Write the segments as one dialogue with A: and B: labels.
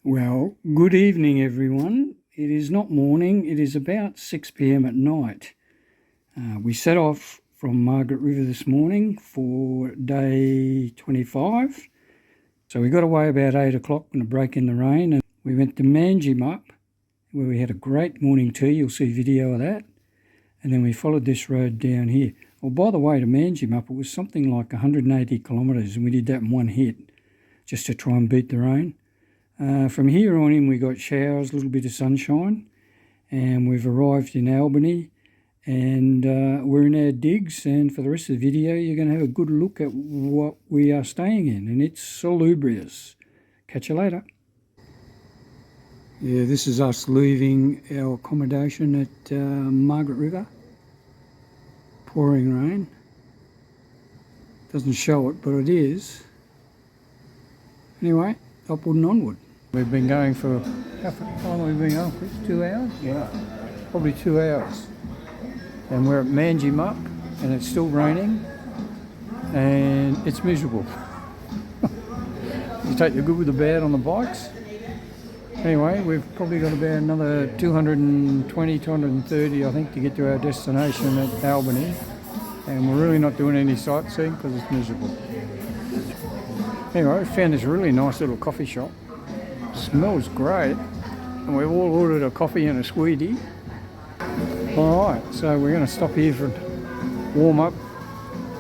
A: Well, good evening everyone. It is not morning, it is about 6 p.m. at night. We set off from Margaret River this morning for day 25. So we got away about 8 o'clock in a break in the rain, and we went to Manjimup where we had a great morning tea. You'll see video of that. And then we followed this road down here. Well, by the way, to Manjimup it was something like 180 kilometres, and we did that in one hit just to try and beat the rain. From here on in we got showers, a little bit of sunshine, and we've arrived in Albany, and we're in our digs, and for the rest of the video you're going to have a good look at what we are staying in, and it's salubrious. Catch you later. Yeah, this is us leaving our accommodation at Margaret River. Pouring rain. Doesn't show it, but it is. Anyway, upward and onward. We've been going for, how long have we been going, Chris? 2 hours? Yeah. Probably 2 hours. And we're at Manjimup, and it's still raining, and it's miserable. You take the good with the bad on the bikes. Anyway, we've probably got about another 220, 230, I think, to get to our destination at Albany. And we're really not doing any sightseeing because it's miserable. Anyway, I found this really nice little coffee shop. Smells great, and we've all ordered a coffee and a sweetie. Alright, so we're going to stop here for a warm up,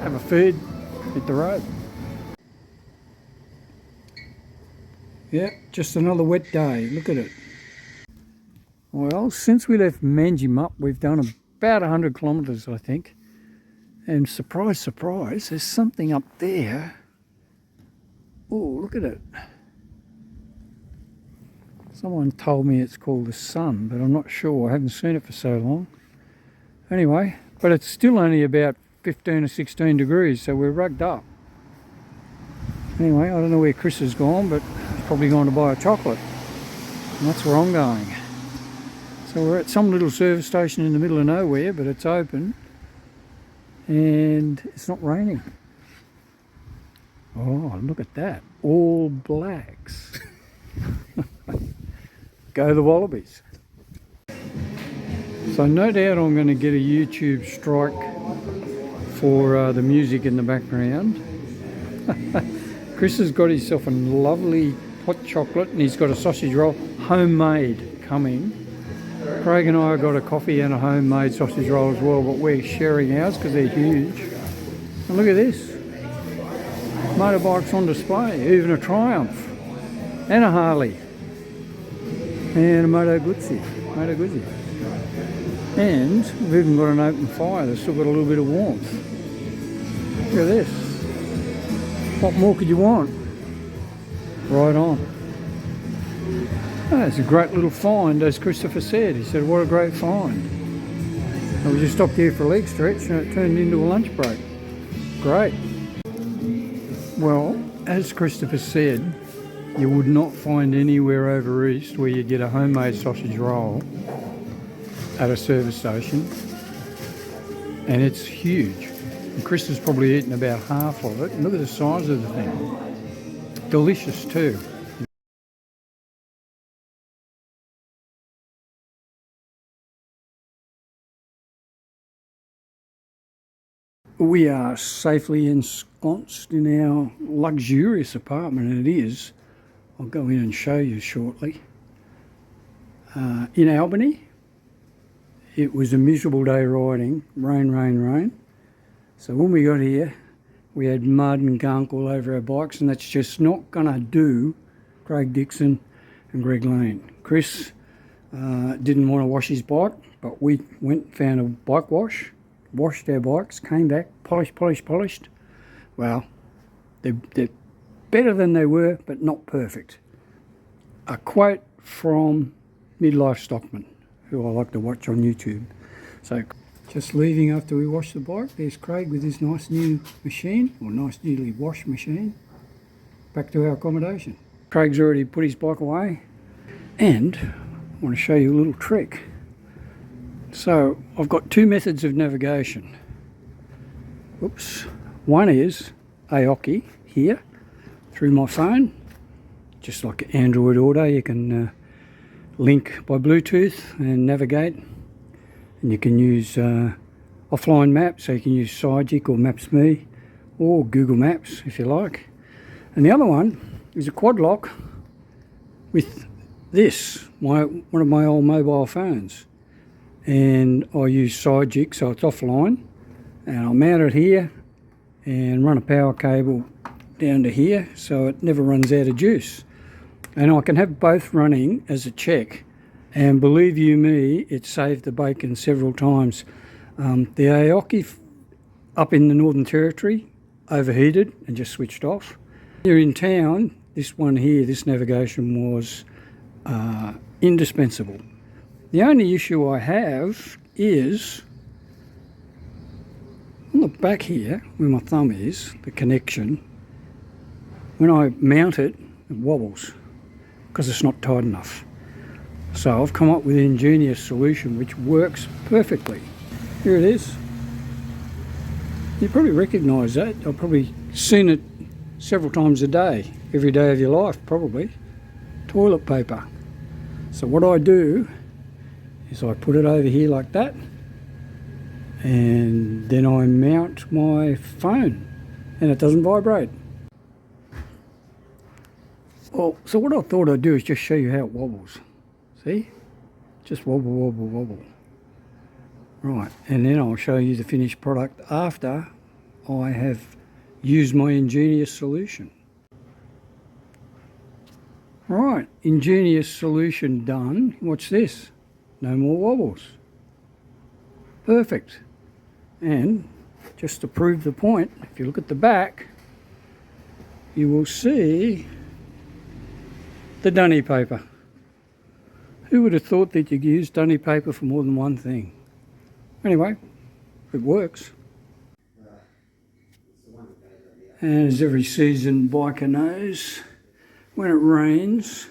A: have a feed, hit the road. Yeah, just another wet day, look at it. Well, since we left Manjimup we've done about 100 kilometres I think, and surprise surprise, there's something up there. Oh, look at it. Someone told me it's called the sun, but I'm not sure. I haven't seen it for so long. Anyway, but it's still only about 15 or 16 degrees, so we're rugged up. Anyway, I don't know where Chris has gone, but he's probably gone to buy a chocolate. And that's where I'm going. So we're at some little service station in the middle of nowhere, but it's open. And it's not raining. Oh, look at that. All blacks. Go the Wallabies. So no doubt I'm going to get a YouTube strike for the music in the background. Chris has got himself a lovely hot chocolate, and he's got a sausage roll, homemade, coming. Craig and I got a coffee and a homemade sausage roll as well, but we're sharing ours because they're huge. And look at this. Motorbikes on display, even a Triumph, and a Harley, and a Moto Guzzi. And we've even got an open fire that's still got a little bit of warmth. Look at this. What more could you want? Right on. Oh, it's a great little find, as Christopher said. He said, what a great find. And we just stopped here for a leg stretch and it turned into a lunch break. Great. Well, as Christopher said, you would not find anywhere over east where you get a homemade sausage roll at a service station, and it's huge. And Chris has probably eaten about half of it. And look at the size of the thing. Delicious too. We are safely ensconced in our luxurious apartment, and it is. I'll go in and show you shortly. In Albany, it was a miserable day riding, rain. So when we got here, we had mud and gunk all over our bikes, and that's just not going to do Craig Dixon and Greg Lane. Chris didn't want to wash his bike, but we went and found a bike wash, washed our bikes, came back, polished. Well, they're better than they were, but not perfect. A quote from Midlife Stockman, who I like to watch on YouTube. So just leaving after we washed the bike, there's Craig with his nice new machine, or nice newly washed machine, back to our accommodation. Craig's already put his bike away, and I want to show you a little trick. So I've got two methods of navigation. Oops. One is Aoki here through my phone. just like Android Auto. You can link by Bluetooth and navigate, and you can use offline maps, so you can use Sidekick or Maps.me or Google Maps if you like. And the other one is a quad lock with this, one of my old mobile phones, and I use Sidekick, so it's offline, and I'll mount it here and run a power cable down to here so it never runs out of juice. And I can have both running as a check, and believe you me, it saved the bacon several times. The Aoki up in the Northern Territory overheated and just switched off. Here in town, this one here, this navigation was indispensable. The only issue I have is on the back here, where my thumb is, the connection, when I mount it, it wobbles because it's not tight enough. So I've come up with an ingenious solution which works perfectly. Here it is. You probably recognise that. I've probably seen it several times a day, every day of your life probably. Toilet paper. So what I do is I put it over here like that, and then I mount my phone and it doesn't vibrate. Well, so what I thought I'd do is just show you how it wobbles. See? Just wobble, wobble, wobble. Right, and then I'll show you the finished product after I have used my ingenious solution. Right, ingenious solution done. Watch this. No more wobbles. Perfect. And just to prove the point, if you look at the back, you will see the dunny paper. Who would have thought that you could use dunny paper for more than one thing? Anyway, it works. And as every seasoned biker knows, when it rains,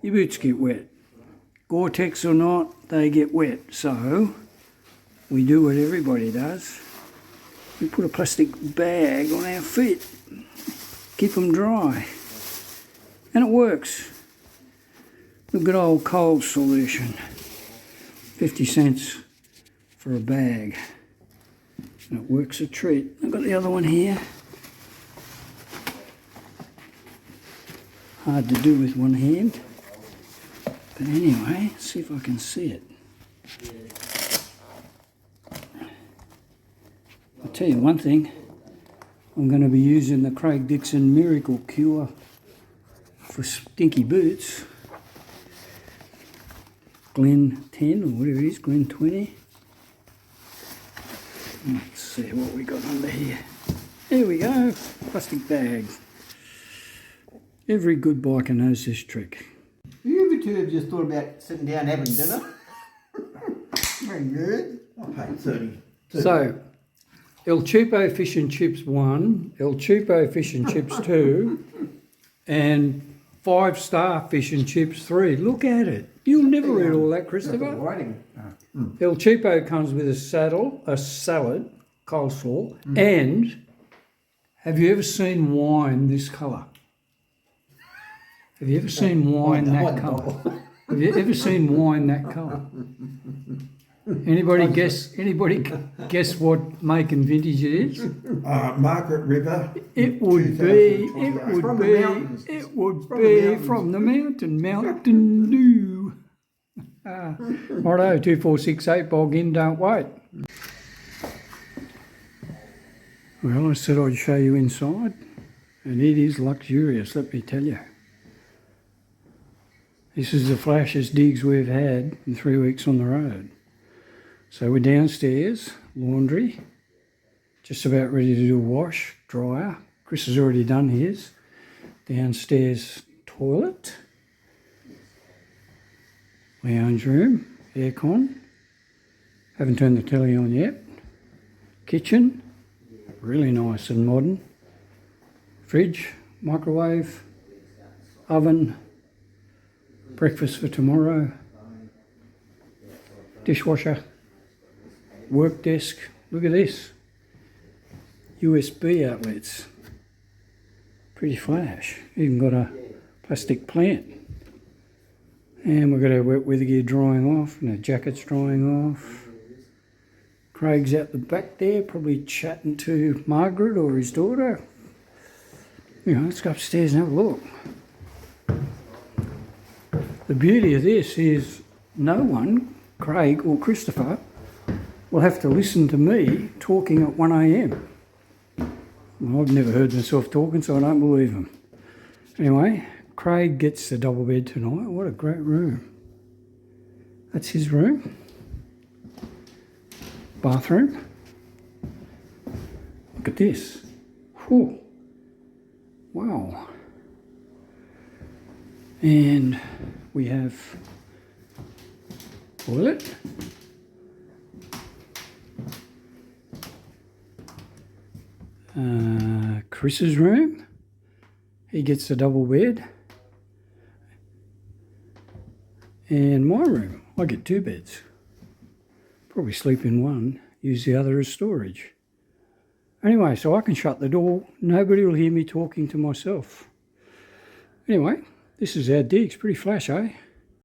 A: your boots get wet. Gore-Tex or not, they get wet. So we do what everybody does. We put a plastic bag on our feet, keep them dry. And it works. The good old cold solution. 50 cents for a bag. And it works a treat. I've got the other one here. Hard to do with one hand. But anyway, let's see if I can see it. I'll tell you one thing. I'm going to be using the Craig Dixon Miracle Cure for stinky boots. Glen 10 or whatever it is, Glen 20. Let's see what we got under here. There we go, plastic bag. Every good biker knows this trick.
B: You ever two have just thought about sitting down having dinner? Very good. I paid 30.
A: So, El Cheapo Fish and Chips 1, El Cheapo Fish and Chips 2, and 5-star Fish and Chips 3. Look at it. You'll never read all that, Christopher. El Cheapo comes with a salad, coleslaw, and have you ever seen wine this colour? Have you ever seen wine that colour? Have you ever seen wine that colour? Anybody guess what make and vintage it is?
C: Margaret River.
A: It would be from the mountain, Mountain Dew. Righto, 2468, bog in, don't wait. Well, I said I'd show you inside, and it is luxurious, let me tell you. This is the flashiest digs we've had in 3 weeks on the road. So we're downstairs, laundry, just about ready to do a wash, dryer. Chris has already done his. Downstairs toilet, lounge room, aircon. Haven't turned the telly on yet. Kitchen, really nice and modern. Fridge, microwave, oven, breakfast for tomorrow, dishwasher, work desk. Look at this. USB outlets. Pretty flash. Even got a plastic plant. And we've got our wet weather gear drying off and our jacket's drying off. Craig's out the back there, probably chatting to Margaret or his daughter. You know, let's go upstairs and have a look. The beauty of this is no one, Craig or Christopher, will have to listen to me talking at 1 a.m. Well, I've never heard myself talking, so I don't believe them. Anyway, Craig gets the double bed tonight. What a great room. That's his room. Bathroom. Look at this. Whew. Wow. And we have toilet. Chris's room. He gets the double bed. And my room. I get 2 beds. Probably sleep in one, use the other as storage. Anyway, so I can shut the door. Nobody will hear me talking to myself. Anyway, this is our digs. Pretty flash, eh?